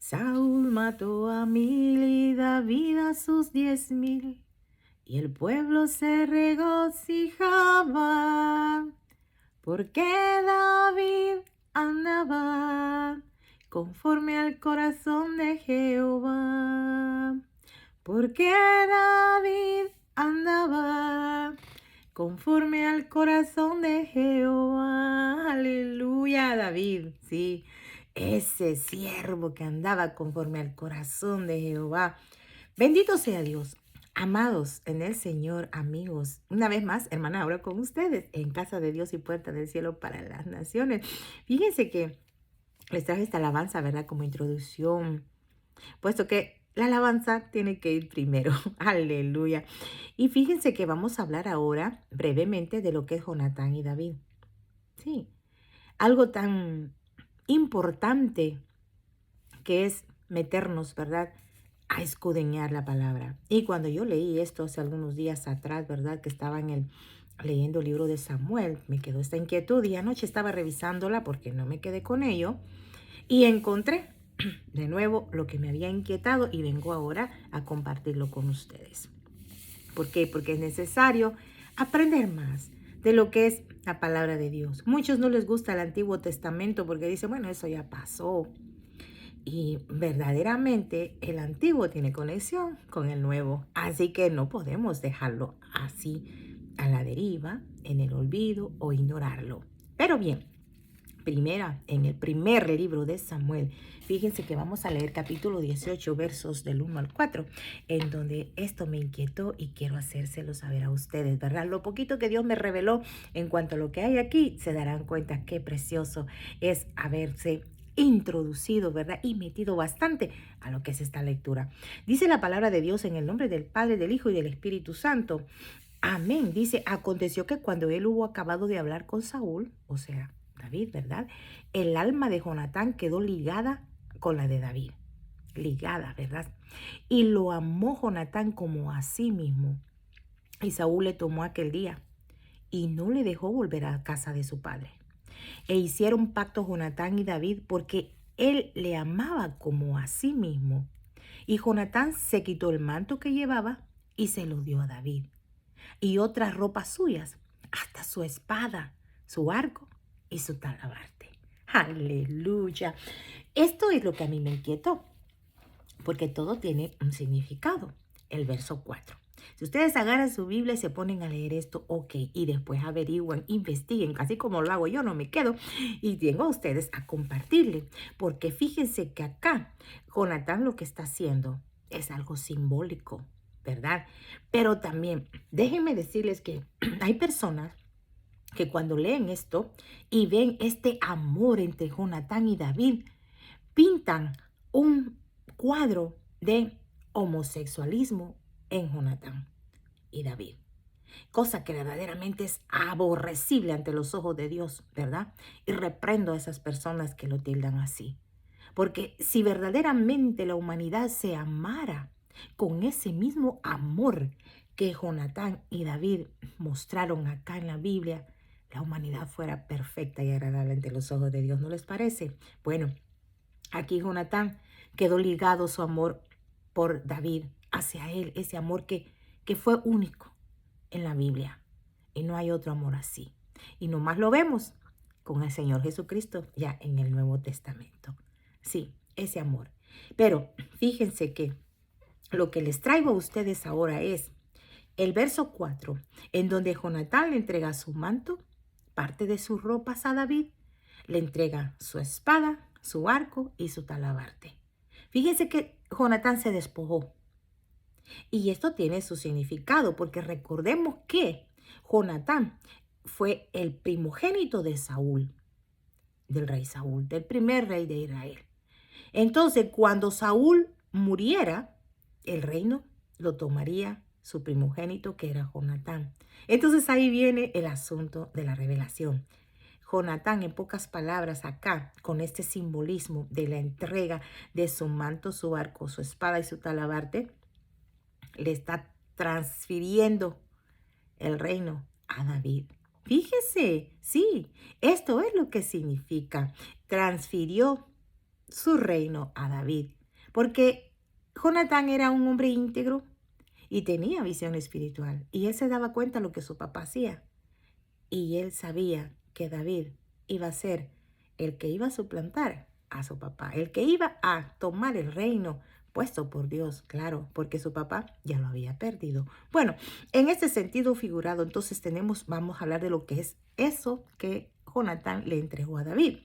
Saúl mató a 1000 y David a sus 10,000, y el pueblo se regocijaba, porque David andaba conforme al corazón de Jehová. Porque David andaba conforme al corazón de Jehová. Aleluya, David, sí, ese siervo que andaba conforme al corazón de Jehová. Bendito sea Dios. Amados en el Señor, amigos, una vez más, hermana, ahora con ustedes en Casa de Dios y Puerta del Cielo para las Naciones. Fíjense que les traje esta alabanza, ¿verdad? Como introducción, puesto que la alabanza tiene que ir primero. Aleluya. Y fíjense que vamos a hablar ahora brevemente de lo que es Jonatán y David. Sí, algo tan importante que es meternos, ¿verdad?, a escudriñar la palabra. Y cuando yo leí esto hace algunos días atrás, ¿verdad?, que estaba leyendo el libro de Samuel, me quedó esta inquietud y anoche estaba revisándola porque no me quedé con ello y encontré de nuevo lo que me había inquietado y vengo ahora a compartirlo con ustedes. ¿Por qué? Porque es necesario aprender más de lo que es la palabra de Dios. Muchos no les gusta el Antiguo Testamento porque dicen, bueno, eso ya pasó. Y verdaderamente el Antiguo tiene conexión con el Nuevo. Así que no podemos dejarlo así a la deriva, en el olvido o ignorarlo. Pero bien, en el primer libro de Samuel, fíjense que vamos a leer capítulo 18, versos del 1 al 4, en donde esto me inquietó y quiero hacérselo saber a ustedes, ¿verdad? Lo poquito que Dios me reveló en cuanto a lo que hay aquí, se darán cuenta qué precioso es haberse introducido, ¿verdad? Y metido bastante a lo que es esta lectura. Dice la palabra de Dios en el nombre del Padre, del Hijo y del Espíritu Santo. Amén. Dice, aconteció que cuando él hubo acabado de hablar con Saúl, o sea, David, ¿verdad? El alma de Jonatán quedó ligada con la de David. Ligada, ¿verdad? Y lo amó Jonatán como a sí mismo. Y Saúl le tomó aquel día y no le dejó volver a casa de su padre. E hicieron pacto Jonatán y David porque él le amaba como a sí mismo. Y Jonatán se quitó el manto que llevaba y se lo dio a David. Y otras ropas suyas, hasta su espada, su arco y su talabarte. Aleluya. Esto es lo que a mí me inquietó, porque todo tiene un significado. El verso 4. Si ustedes agarran su Biblia y se ponen a leer esto, ok, y después averigüen, investiguen, así como lo hago yo, no me quedo, y tengo a ustedes a compartirle, porque fíjense que acá Jonatán lo que está haciendo es algo simbólico, ¿verdad? Pero también, déjenme decirles que hay personas que cuando leen esto y ven este amor entre Jonatán y David, pintan un cuadro de homosexualismo en Jonatán y David. Cosa que verdaderamente es aborrecible ante los ojos de Dios, ¿verdad? Y reprendo a esas personas que lo tildan así. Porque si verdaderamente la humanidad se amara con ese mismo amor que Jonatán y David mostraron acá en la Biblia, la humanidad fuera perfecta y agradable ante los ojos de Dios. ¿No les parece? Bueno, aquí Jonatán quedó ligado su amor por David hacia él, ese amor que fue único en la Biblia. Y no hay otro amor así. Y nomás lo vemos con el Señor Jesucristo ya en el Nuevo Testamento. Sí, ese amor. Pero fíjense que lo que les traigo a ustedes ahora es el verso 4, en donde Jonatán le entrega su manto, parte de sus ropas a David, le entrega su espada, su arco y su talabarte. Fíjense que Jonatán se despojó. Y esto tiene su significado, porque recordemos que Jonatán fue el primogénito de Saúl, del rey Saúl, del primer rey de Israel. Entonces, cuando Saúl muriera, el reino lo tomaría su primogénito, que era Jonatán. Entonces ahí viene el asunto de la revelación. Jonatán, en pocas palabras, acá, con este simbolismo de la entrega de su manto, su arco, su espada y su talabarte, le está transfiriendo el reino a David. Fíjese, sí, esto es lo que significa. Transfirió su reino a David, porque Jonatán era un hombre íntegro y tenía visión espiritual, y él se daba cuenta de lo que su papá hacía, y él sabía que David iba a ser el que iba a suplantar a su papá, el que iba a tomar el reino puesto por Dios, claro, porque su papá ya lo había perdido. Bueno, en este sentido figurado, entonces vamos a hablar de lo que es eso que Jonatán le entregó a David.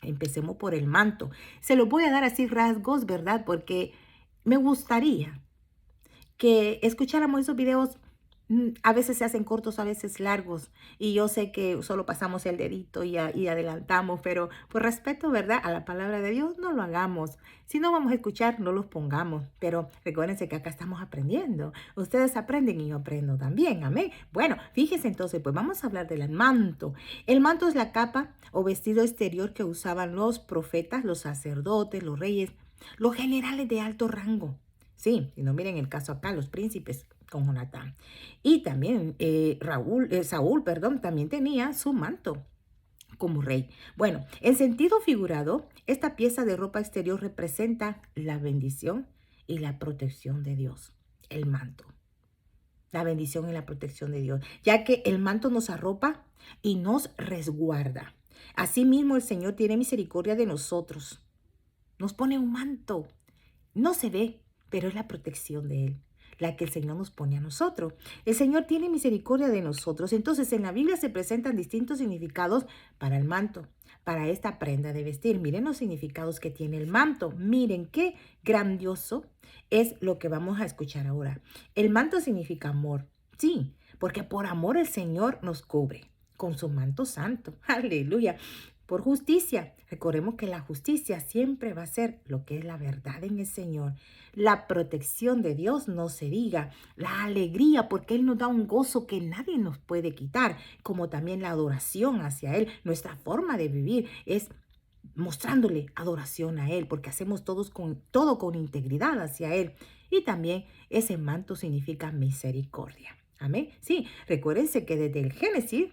Empecemos por el manto. Se lo voy a dar así rasgos, ¿verdad? Porque me gustaría que escucháramos esos videos. A veces se hacen cortos, a veces largos, y yo sé que solo pasamos el dedito y adelantamos, pero por respeto, ¿verdad?, a la palabra de Dios, no lo hagamos. Si no vamos a escuchar, no los pongamos, pero recuérdense que acá estamos aprendiendo. Ustedes aprenden y yo aprendo también, amén. Bueno, fíjense entonces, pues vamos a hablar del manto. El manto es la capa o vestido exterior que usaban los profetas, los sacerdotes, los reyes, los generales de alto rango. Sí, y no miren el caso acá, los príncipes con Jonatán. Y también Saúl, también tenía su manto como rey. Bueno, en sentido figurado, esta pieza de ropa exterior representa la bendición y la protección de Dios, el manto. La bendición y la protección de Dios, ya que el manto nos arropa y nos resguarda. Asimismo, el Señor tiene misericordia de nosotros. Nos pone un manto. No se ve, pero es la protección de Él, la que el Señor nos pone a nosotros. El Señor tiene misericordia de nosotros. Entonces, en la Biblia se presentan distintos significados para el manto, para esta prenda de vestir. Miren los significados que tiene el manto. Miren qué grandioso es lo que vamos a escuchar ahora. El manto significa amor. Sí, porque por amor el Señor nos cubre con su manto santo. Aleluya. Por justicia. Recordemos que la justicia siempre va a ser lo que es la verdad en el Señor. La protección de Dios, no se diga. La alegría, porque Él nos da un gozo que nadie nos puede quitar. Como también la adoración hacia Él. Nuestra forma de vivir es mostrándole adoración a Él, porque hacemos todo con integridad hacia Él. Y también ese manto significa misericordia. Amén. Sí, recuérdense que desde el Génesis,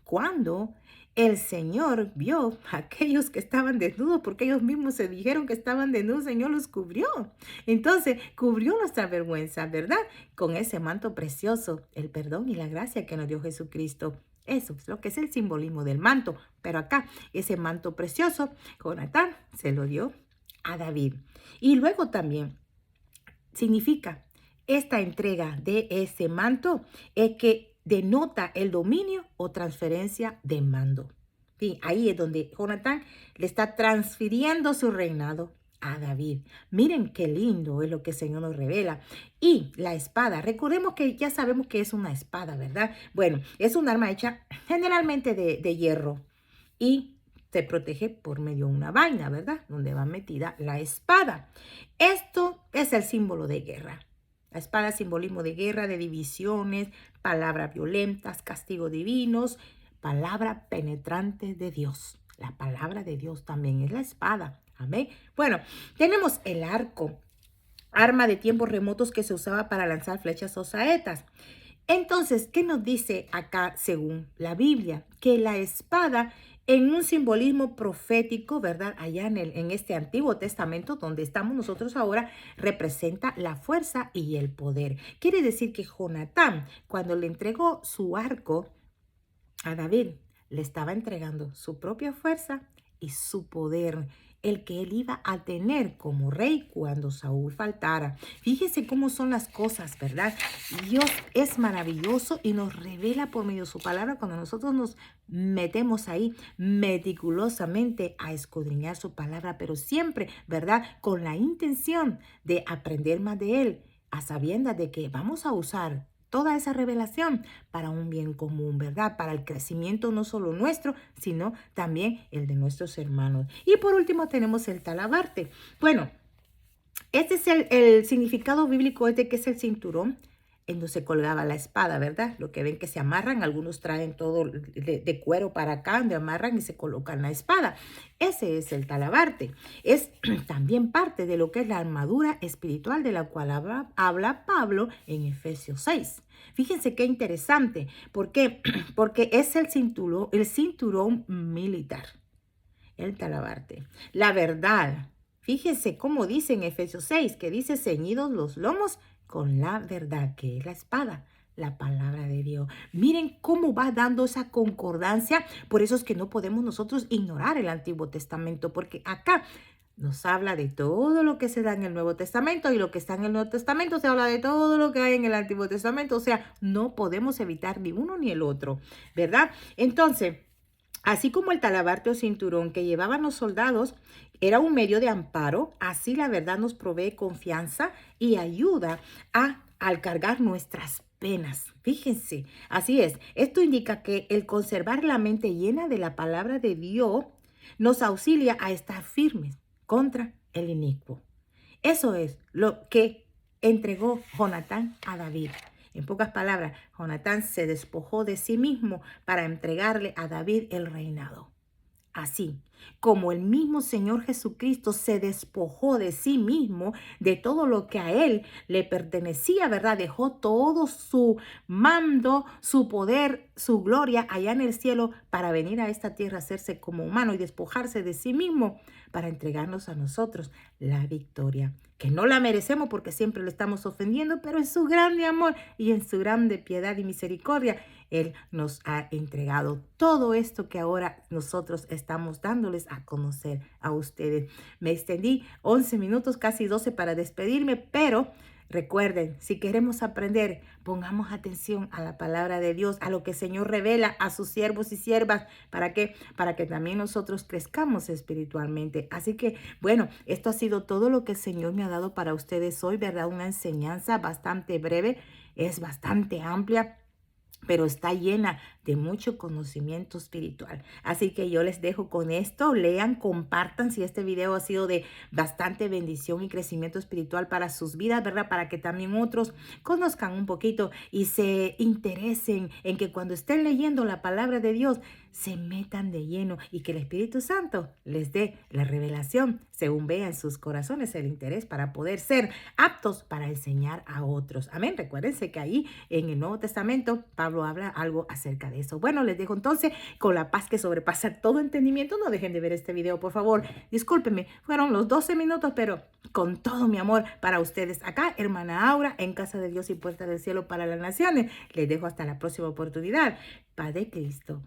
cuando el Señor vio a aquellos que estaban desnudos, porque ellos mismos se dijeron que estaban desnudos, el Señor los cubrió. Entonces, cubrió nuestra vergüenza, ¿verdad? Con ese manto precioso, el perdón y la gracia que nos dio Jesucristo. Eso es lo que es el simbolismo del manto. Pero acá, ese manto precioso, Jonatán se lo dio a David. Y luego también significa esta entrega de ese manto es que denota el dominio o transferencia de mando. Sí, ahí es donde Jonatán le está transfiriendo su reinado a David. Miren qué lindo es lo que el Señor nos revela. Y la espada, recordemos que ya sabemos que es una espada, ¿verdad? Bueno, es un arma hecha generalmente de hierro y se protege por medio de una vaina, ¿verdad? Donde va metida la espada. Esto es el símbolo de guerra. La espada es simbolismo de guerra, de divisiones, palabras violentas, castigos divinos, palabra penetrante de Dios. La palabra de Dios también es la espada. Amén. Bueno, tenemos el arco, arma de tiempos remotos que se usaba para lanzar flechas o saetas. Entonces, ¿qué nos dice acá según la Biblia? Que la espada, en un simbolismo profético, ¿verdad? Allá en este Antiguo Testamento donde estamos nosotros ahora, representa la fuerza y el poder. Quiere decir que Jonatán, cuando le entregó su arco a David, le estaba entregando su propia fuerza y su poder, el que él iba a tener como rey cuando Saúl faltara. Fíjese cómo son las cosas, ¿verdad? Dios es maravilloso y nos revela por medio de su palabra cuando nosotros nos metemos ahí meticulosamente a escudriñar su palabra, pero siempre, ¿verdad? Con la intención de aprender más de él, a sabiendas de que vamos a usar toda esa revelación para un bien común, ¿verdad? Para el crecimiento no solo nuestro, sino también el de nuestros hermanos. Y por último tenemos el talabarte. Bueno, este es el significado bíblico que es el cinturón en donde se colgaba la espada, ¿verdad? Lo que ven que se amarran, algunos traen todo de cuero para acá, donde amarran y se colocan la espada. Ese es el talabarte. Es también parte de lo que es la armadura espiritual de la cual habla Pablo en Efesios 6. Fíjense qué interesante. ¿Por qué? Porque es el cinturón militar. el talabarte. La verdad. Fíjese cómo dice en Efesios 6, que dice ceñidos los lomos con la verdad, que es la espada, la palabra de Dios. Miren cómo va dando esa concordancia. Por eso es que no podemos nosotros ignorar el Antiguo Testamento, porque acá nos habla de todo lo que se da en el Nuevo Testamento y lo que está en el Nuevo Testamento se habla de todo lo que hay en el Antiguo Testamento. O sea, no podemos evitar ni uno ni el otro, ¿verdad? Entonces, así como el talabarte o cinturón que llevaban los soldados era un medio de amparo, así la verdad nos provee confianza y ayuda al cargar nuestras penas. Fíjense, así es. Esto indica que el conservar la mente llena de la palabra de Dios nos auxilia a estar firmes contra el inicuo. Eso es lo que entregó Jonatán a David. En pocas palabras, Jonatán se despojó de sí mismo para entregarle a David el reinado. Así como el mismo Señor Jesucristo se despojó de sí mismo, de todo lo que a él le pertenecía, ¿verdad? Dejó todo su mando, su poder, su gloria allá en el cielo para venir a esta tierra a hacerse como humano y despojarse de sí mismo para entregarnos a nosotros la victoria, que no la merecemos porque siempre le estamos ofendiendo, pero en su grande amor y en su grande piedad y misericordia, Él nos ha entregado todo esto que ahora nosotros estamos dándoles a conocer a ustedes. Me extendí 11 minutos, casi 12 para despedirme, pero recuerden, si queremos aprender, pongamos atención a la palabra de Dios, a lo que el Señor revela a sus siervos y siervas. ¿Para qué? Para que también nosotros crezcamos espiritualmente. Así que, bueno, esto ha sido todo lo que el Señor me ha dado para ustedes hoy, ¿verdad? Una enseñanza bastante breve, es bastante amplia, pero está llena de mucho conocimiento espiritual. Así que yo les dejo con esto. Lean, compartan si este video ha sido de bastante bendición y crecimiento espiritual para sus vidas, ¿verdad? Para que también otros conozcan un poquito y se interesen en que cuando estén leyendo la palabra de Dios, se metan de lleno y que el Espíritu Santo les dé la revelación según vea en sus corazones el interés para poder ser aptos para enseñar a otros. Amén. Recuérdense que ahí en el Nuevo Testamento Pablo habla algo acerca de eso. Bueno, les dejo entonces con la paz que sobrepasa todo entendimiento. No dejen de ver este video, por favor. Discúlpenme, fueron los 12 minutos, pero con todo mi amor para ustedes. Acá, hermana Aura, en Casa de Dios y Puerta del Cielo para las Naciones. Les dejo hasta la próxima oportunidad. Paz de Cristo.